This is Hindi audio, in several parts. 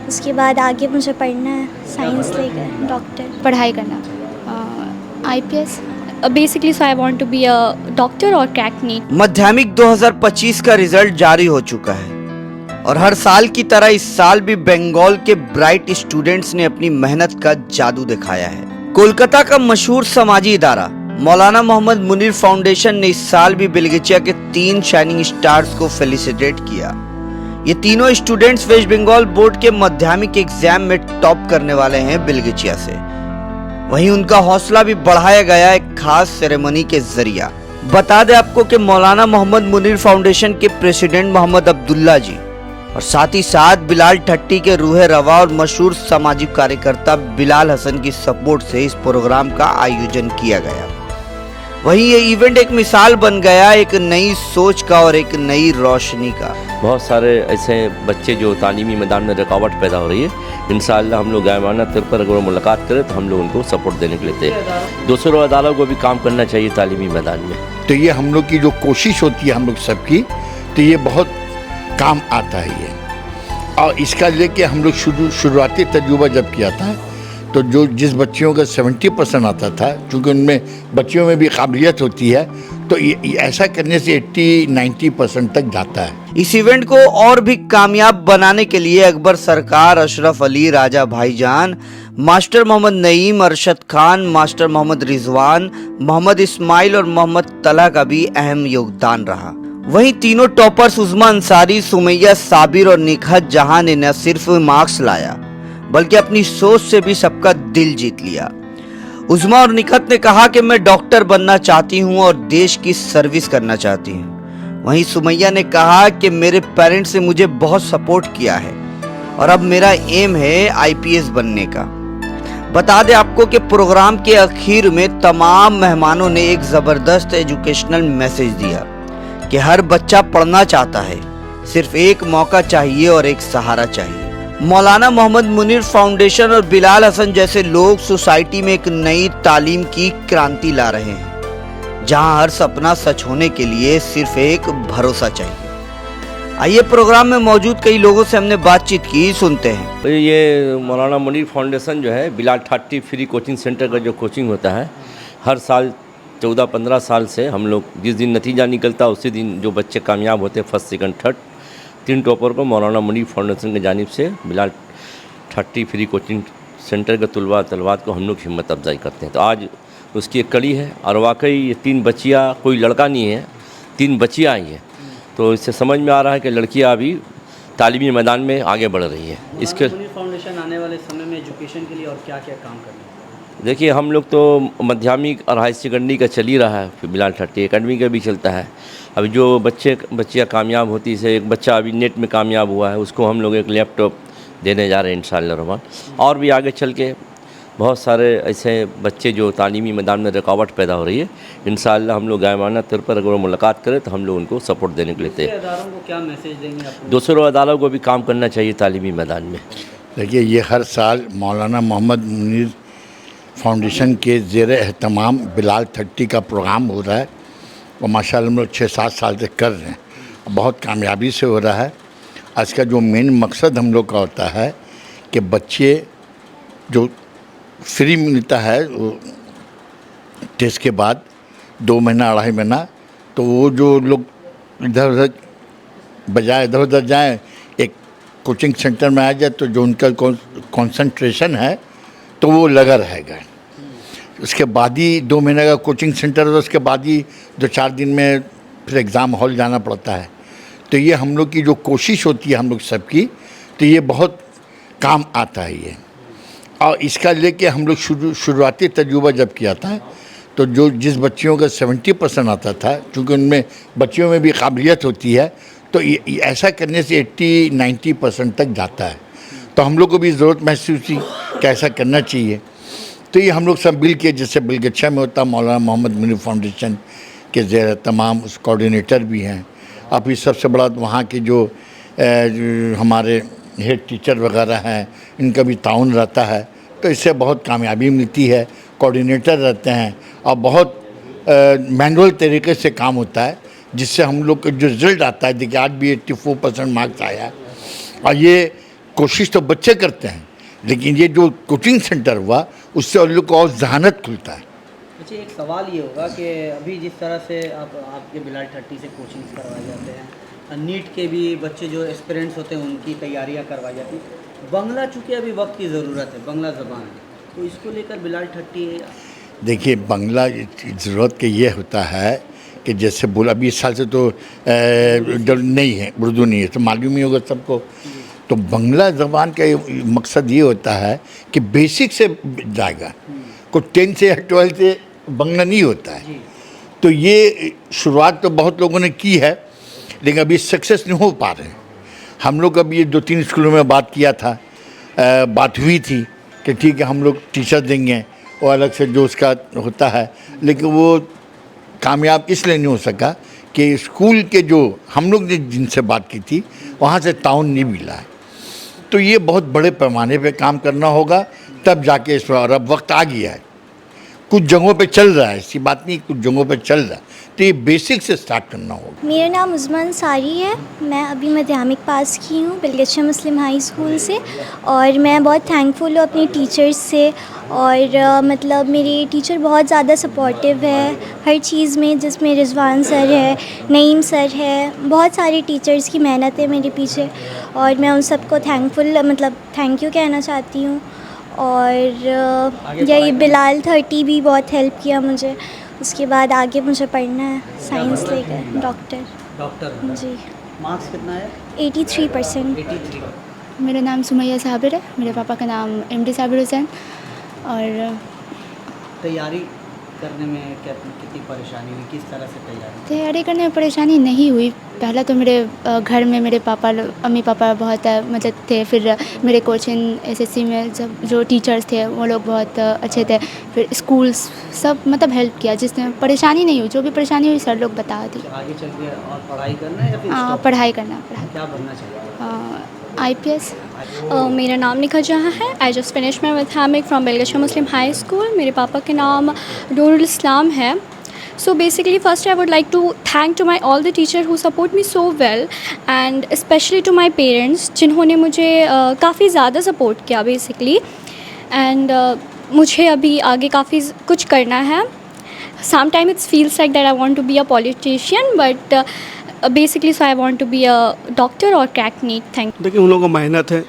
उसके बाद आगे मुझे पढ़ना है साइंस लेकर डॉक्टर पढ़ाई करना IPS basically so I want to be a doctor और क्रैक नीट। माध्यमिक 2025 का रिजल्ट जारी हो चुका है और हर साल की तरह इस साल भी बंगाल के ब्राइट स्टूडेंट्स ने अपनी मेहनत का जादू दिखाया है। कोलकाता का मशहूर समाजी इदारा मौलाना मोहम्मद मुनीर फाउंडेशन ने इस साल भी बिलगिचिया के 3 शाइनिंग स्टार्स को फेलिसिटेट किया। ये तीनों स्टूडेंट्स वेस्ट बंगाल बोर्ड के माध्यमिक एग्जाम में टॉप करने वाले हैं बिलगिचिया से। वहीं उनका हौसला भी बढ़ाया गया एक खास सेरेमनी के जरिया। बता दें आपको कि मौलाना मोहम्मद मुनीर फाउंडेशन के प्रेसिडेंट मोहम्मद अब्दुल्ला जी और साथ ही साथ बिलाल ठट्टी के रूहे रवा और मशहूर सामाजिक कार्यकर्ता बिलाल हसन की सपोर्ट से इस प्रोग्राम का आयोजन किया गया। वहीं ये इवेंट एक मिसाल बन गया एक नई सोच का और एक नई रोशनी का। बहुत सारे ऐसे बच्चे जो तालीमी मैदान में रुकावट पैदा हो रही है, इंशाअल्लाह हम लोग गायमाना तौर पर अगर वो मुलाकात करें तो हम लोग उनको सपोर्ट देने के लिए थे। दूसरों अदालतों को भी काम करना चाहिए तालीमी मैदान में। तो ये हम लोग की जो कोशिश होती है हम लोग सबकी, तो ये बहुत काम आता है ये। और इसका लेके हम लोग शुरुआती तजुर्बा जब किया था तो जो जिस बच्चियों का 70% आता था, क्योंकि उनमें बच्चियों में भी काबिलियत होती है, तो ऐसा करने से 80-90% तक जाता है। इस इवेंट को और भी कामयाब बनाने के लिए अकबर सरकार, अशरफ अली, राजा भाईजान, मास्टर मोहम्मद नईम, अरशद खान, मास्टर मोहम्मद रिजवान, मोहम्मद इस्माइल और मोहम्मद तला का भी अहम योगदान रहा। वहीं तीनों टॉपर्स उस्मा अंसारी, सुमैया साबिर और निखत जहां ने न सिर्फ मार्क्स लाया बल्कि अपनी सोच से भी सबका दिल जीत लिया। उस्मा और निखत ने कहा कि मैं डॉक्टर बनना चाहती हूं और देश की सर्विस करना चाहती हूं। वहीं सुमैया ने कहा कि मेरे पेरेंट्स ने मुझे बहुत सपोर्ट किया है और अब मेरा एम है IPS बनने का। बता दें आपको कि प्रोग्राम के आखिर में तमाम मेहमानों ने एक जबरदस्त एजुकेशनल मैसेज दिया कि हर बच्चा पढ़ना चाहता है, सिर्फ एक मौका चाहिए और एक सहारा चाहिए। मौलाना मोहम्मद मुनीर फाउंडेशन और बिलाल हसन जैसे लोग सोसाइटी में एक नई तालीम की क्रांति ला रहे हैं, जहां हर सपना सच होने के लिए सिर्फ एक भरोसा चाहिए। आइए प्रोग्राम में मौजूद कई लोगों से हमने बातचीत की, सुनते हैं। तो ये मौलाना मुनीर फाउंडेशन जो है बिलाल ठट्टी फ्री कोचिंग सेंटर का जो कोचिंग होता है, हर साल 14-15 साल से हम लोग जिस दिन नतीजा निकलता उसी दिन जो बच्चे कामयाब होते हैं, फर्स्ट सेकंड थर्ड, 3 टॉपर को मौलाना मुनीर फाउंडेशन की जानिब से बिलाल ठट्टी फ्री कोचिंग सेंटर के तलबात को हम लोग हिम्मत अफजाई करते हैं। तो आज उसकी एक कड़ी है और वाकई ये 3 बच्चियाँ, कोई लड़का नहीं है, 3 बच्चियाँ आई हैं। तो इससे समझ में आ रहा है कि लड़कियाँ अभी तालीमी मैदान में आगे बढ़ रही हैं। इसके फाउंडेशन आने वाले समय में एजुकेशन के लिए और क्या क्या काम करना है? देखिए, हम लोग तो माध्यमिक और हाई सेकेंडरी का चल ही रहा है, फिर बिलाल ठट्टी एकेडमी का भी चलता है। अभी जो बच्चियाँ कामयाब होती है, एक बच्चा अभी नेट में कामयाब हुआ है, उसको हम लोग एक लैपटॉप देने जा रहे हैं इंशाअल्लाह रहमान। और भी आगे चल के बहुत सारे ऐसे बच्चे जो तालीमी मैदान में रुकावट पैदा हो रही है, इंशाअल्लाह हम लोग गायमाना तौर पर अगर वो मुलाकात करें तो हम लोग उनको सपोर्ट देने के लिए थे। अदारों को क्या मैसेज देंगे आप? दूसरों अदालतों को भी काम करना चाहिए तालीमी मैदान में। देखिए, ये हर साल मौलाना मोहम्मद मुनीर फाउंडेशन के ज़ेर एहतमाम बिलाल ठट्टी का प्रोग्राम हो रहा है और माशाल्लाह हम लोग 6-7 साल से कर रहे हैं, बहुत कामयाबी से हो रहा है। आज का जो मेन मकसद हम लोग का होता है कि बच्चे जो फ्री मिलता है वो टेस्ट के बाद 2 महीना 2.5 महीना, तो वो जो लोग इधर उधर बजाय इधर उधर जाएँ, एक कोचिंग सेंटर में आ जाए तो जो उनका कंसंट्रेशन है तो वो लगा रहेगा। उसके बाद ही 2 महीने का कोचिंग सेंटर है, उसके बाद ही 2-4 दिन में फिर एग्ज़ाम हॉल जाना पड़ता है। तो ये हम लोग की जो कोशिश होती है हम लोग सबकी, तो ये बहुत काम आता है ये। और इसका लेके हम लोग शुरुआती तजुर्बा जब किया था तो जो जिस बच्चियों का 70% आता था, क्योंकि उनमें बच्चियों में भी काबिलियत होती है, तो ऐसा करने से 80-90% तक जाता है। तो हम लोग को भी ज़रूरत महसूस हुई कि ऐसा करना चाहिए। तो ये हम लोग सब मिल के, जैसे बिलगिचिया में होता मौलाना मोहम्मद मुनीर फाउंडेशन के ज़ेर तमाम उस कोऑर्डिनेटर भी हैं। अभी सबसे बड़ा वहाँ के जो हमारे हेड टीचर वगैरह हैं, इनका भी ताउन रहता है, तो इससे बहुत कामयाबी मिलती है। कोऑर्डिनेटर रहते हैं और बहुत मैनुअल तरीके से काम होता है, जिससे हम लोग का जो रिज़ल्ट आता है, देखिए आज भी 84% मार्क्स आया है। और ये कोशिश तो बच्चे करते हैं, लेकिन ये जो कोचिंग सेंटर हुआ उससे उन लोग को और जहानत खुलता है। अच्छा, एक सवाल ये होगा कि अभी जिस तरह से आपके बिलाल 30 से कोचिंग करवाए जाते हैं, नीट के भी बच्चे जो एस्पिरेंट्स होते हैं उनकी तैयारियां करवाई जाती हैं, बांग्ला चूँकि अभी वक्त की ज़रूरत है, बांग्ला ज़बान है, तो इसको लेकर बिलाल 30 देखिए, बांग्ला ज़रूरत के ये होता है कि जैसे बोला 20 साल से तो नहीं है, उर्दू नहीं है, तो मालूम ही होगा सबको। तो बांग्ला ज़बान का मकसद ये होता है कि बेसिक से जाएगा, को 10 से 12 से बांग्ला नहीं होता है। तो ये शुरुआत तो बहुत लोगों ने की है, लेकिन अभी सक्सेस नहीं हो पा रहे। हम लोग अभी 2-3 स्कूलों में बात किया था, बात हुई थी कि ठीक है हम लोग टीचर देंगे और अलग से जो उसका होता है, लेकिन वो कामयाब इसलिए नहीं हो सका कि स्कूल के जो हम लोग ने जिनसे बात की थी वहाँ से ताउन नहीं मिला है। तो ये बहुत बड़े पैमाने पे काम करना होगा, तब जाके इस पर, और अब वक्त आ गया है, कुछ जगहों पे चल रहा है, ऐसी बात नहीं, कुछ जगहों पे चल रहा है, तो ये बेसिक से स्टार्ट करना होगा। मेरा नाम उस्मान अंसारी है। मैं अभी माध्यमिक पास की हूँ बिलगच्छा मुस्लिम हाई स्कूल से, और मैं बहुत थैंकफुल हूँ अपने टीचर्स से। और मतलब मेरे टीचर बहुत ज़्यादा सपोर्टिव है हर चीज़ में, जिसमें रिजवान सर है, नईम सर है, बहुत सारे टीचर्स की मेहनत है मेरे पीछे, और मैं उन सबको थैंक यू कहना चाहती हूँ। और यही बिलाल 30 भी बहुत हेल्प किया मुझे। उसके बाद आगे मुझे पढ़ना है साइंस लेकर डॉक्टर। जी। मार्क्स कितना है? 83%। 83। मेरा नाम सुमैया साबिर है, मेरे पापा का नाम MD साबिर हुसैन। और तैयारी करने में कितनी परेशानी हुई, किस तरह से तैयारी करने में परेशानी नहीं हुई। पहला तो मेरे घर में मेरे अम्मी पापा बहुत थे, फिर मेरे कोचिंग SSC में जो टीचर्स थे वो लोग बहुत अच्छे थे, फिर स्कूल सब हेल्प किया, जिसमें परेशानी नहीं हुई। जो भी परेशानी हुई सर लोग बता दी। आगे चल के और पढ़ाई करना है या फिर stop? पढ़ाई करना। क्या बनना चाहिए? IPS। मेरा नाम निखा जहाँ है। I just finish my mathematic from Bilgachha Muslim high school. मेरे पापा के नाम नूरुल इस्लाम है। So basically first I would like to thank to my all the teacher who support me so well, and especially to my parents जिन्होंने मुझे काफ़ी ज़्यादा सपोर्ट किया basically, and मुझे अभी आगे काफ़ी कुछ करना है। Sometimes it feels like that I want to be a politician, but basically so I want to be a doctor or crack NEET। Thank you। देखिए, उन लोगों को मेहनत है,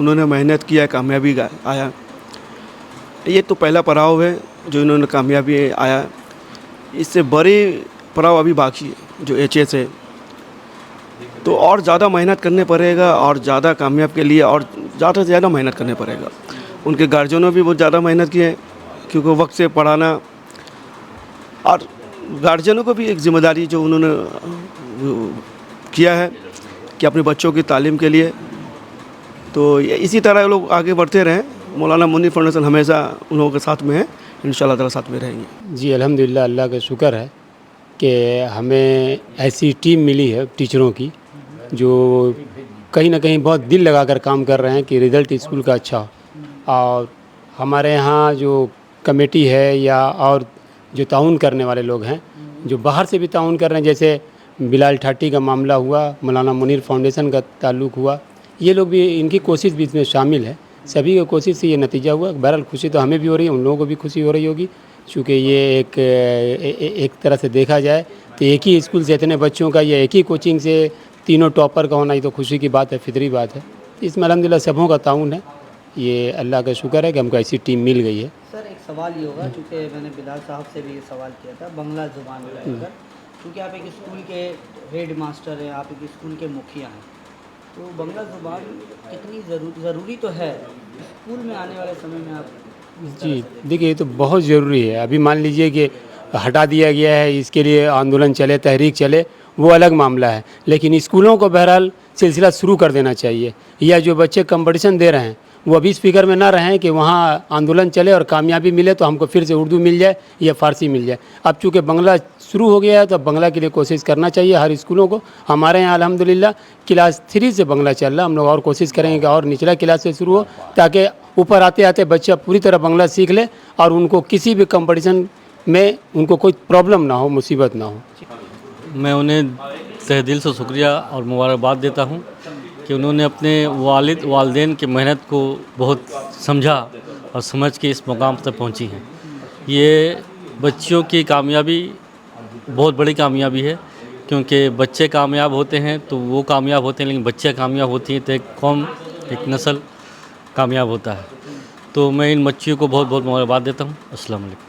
उन्होंने मेहनत किया, कामयाबी आया। ये तो पहला पड़ाव है जो इन्होंने कामयाबी आया। इससे बड़े पड़ाव अभी बाकी है जो HS है, तो और ज़्यादा मेहनत करने पड़ेगा, और ज़्यादा कामयाब के लिए और ज़्यादा से ज़्यादा मेहनत करने पड़ेगा। उनके गार्जियनों भी बहुत ज़्यादा मेहनत की है, क्योंकि वक्त से पढ़ाना, और गार्जियनों को भी एक जिम्मेदारी जो उन्होंने किया है कि अपने बच्चों की तालीम के लिए। तो इसी तरह लोग आगे बढ़ते रहें। मौलाना मुनीर फाउंडेशन हमेशा उन लोगों के साथ में है, इंशाल्लाह ताला साथ में रहेंगे। जी अल्हम्दुलिल्लाह, अल्लाह का शुक्र है कि हमें ऐसी टीम मिली है टीचरों की जो कहीं ना कहीं बहुत दिल लगाकर काम कर रहे हैं कि रिज़ल्ट स्कूल का अच्छा हो। और हमारे यहाँ जो कमेटी है या और जो ताउन करने वाले लोग हैं, जो बाहर से भी ताउन कर रहे हैं, जैसे बिलाल 30 का मामला हुआ, मौलाना मुनीर फाउंडेशन का ताल्लुक़ हुआ, ये लोग भी, इनकी कोशिश भी इसमें शामिल है। सभी की कोशिश से ये नतीजा हुआ। बहरहाल खुशी तो हमें भी हो रही है, उन लोगों को भी खुशी हो रही होगी, चूँकि ये एक तरह से देखा जाए तो एक ही स्कूल से इतने बच्चों का या एक ही कोचिंग से तीनों टॉपर का होना, ये तो खुशी की बात है, फितरी बात है। इसमें अल्हम्दुलिल्लाह सबों का ताउन है। ये अल्लाह का शुक्र है कि हमको ऐसी टीम मिल गई है। सर, एक सवाल ये होगा, चूँकि मैंने बिलाल साहब से भी ये सवाल किया था बांग्ला ज़ुबान को लेकर, क्योंकि आप एक स्कूल के हेड मास्टर हैं, आप एक स्कूल के मुखिया हैं, तो बांग्ला ज़ुबान कितनी ज़रूरी तो है स्कूल में आने वाले समय में? आप जी देखिए, ये तो बहुत ज़रूरी है। अभी मान लीजिए कि हटा दिया गया है, इसके लिए आंदोलन चले, तहरीक चले, वो अलग मामला है, लेकिन स्कूलों को बहरहाल सिलसिला शुरू कर देना चाहिए। या जो बच्चे कंपटीशन दे रहे हैं वो अभी इस फिक्र में ना रहें कि वहाँ आंदोलन चले और कामयाबी मिले तो हमको फिर से उर्दू मिल जाए या फ़ारसी मिल जाए। अब चूँकि बांग्ला शुरू हो गया है तो अब बांग्ला के लिए कोशिश करना चाहिए हर स्कूलों को। हमारे यहाँ अल्हम्दुलिल्लाह क्लास 3 से बांग्ला चल रहा है। हम लोग और कोशिश करेंगे कि और निचला क्लास से शुरू हो, ताकि ऊपर आते आते बच्चा पूरी तरह बांग्ला सीख ले और उनको किसी भी कंपटीशन में उनको कोई प्रॉब्लम ना हो, मुसीबत ना हो। मैं उन्हें तहे दिल से शुक्रिया और मुबारकबाद देता हूँ कि उन्होंने अपने वालिदैन की मेहनत को बहुत समझा और समझ के इस मुकाम तक पहुंची हैं। ये बच्चियों की कामयाबी बहुत बड़ी कामयाबी है, क्योंकि बच्चे कामयाब होते हैं तो वो कामयाब होते हैं, लेकिन बच्चे कामयाब होती हैं तो एक कौम, एक नस्ल कामयाब होता है। तो मैं इन बच्चियों को बहुत बहुत मुबारकबाद देता हूँ। अस्सलाम वालेकुम।